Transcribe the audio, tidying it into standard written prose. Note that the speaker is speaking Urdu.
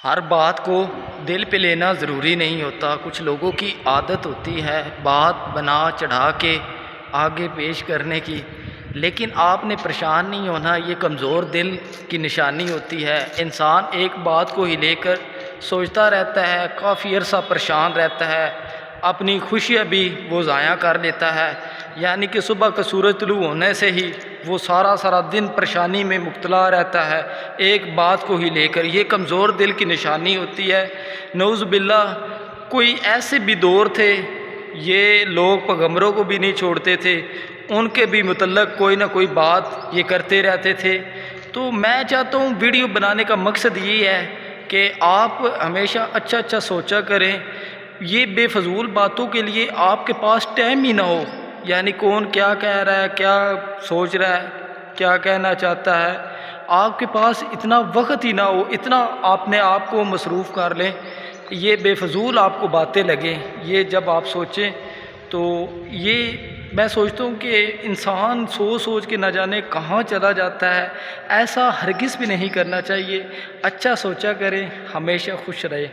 ہر بات کو دل پہ لینا ضروری نہیں ہوتا. کچھ لوگوں کی عادت ہوتی ہے بات بنا چڑھا کے آگے پیش کرنے کی، لیکن آپ نے پریشان نہیں ہونا. یہ کمزور دل کی نشانی ہوتی ہے. انسان ایک بات کو ہی لے کر سوچتا رہتا ہے، کافی عرصہ پریشان رہتا ہے، اپنی خوشیاں بھی وہ ضائع کر لیتا ہے. یعنی کہ صبح کا سورج طلوع ہونے سے ہی وہ سارا دن پریشانی میں مبتلا رہتا ہے ایک بات کو ہی لے کر. یہ کمزور دل کی نشانی ہوتی ہے. نعوذ باللہ. کوئی ایسے بھی دور تھے، یہ لوگ پیغمبروں کو بھی نہیں چھوڑتے تھے، ان کے بھی متعلق کوئی نہ کوئی بات یہ کرتے رہتے تھے. تو میں چاہتا ہوں ویڈیو بنانے کا مقصد یہ ہے کہ آپ ہمیشہ اچھا سوچا کریں. یہ بے فضول باتوں کے لیے آپ کے پاس ٹائم ہی نہ ہو. یعنی کون کیا کہہ رہا ہے، کیا سوچ رہا ہے، کیا کہنا چاہتا ہے، آپ کے پاس اتنا وقت ہی نہ ہو. اتنا آپ نے آپ کو مصروف کر لیں، یہ بے فضول آپ کو باتیں لگیں. یہ جب آپ سوچیں تو یہ میں سوچتا ہوں کہ انسان سوچ کے نہ جانے کہاں چلا جاتا ہے. ایسا ہرگز بھی نہیں کرنا چاہیے. اچھا سوچا کریں، ہمیشہ خوش رہے.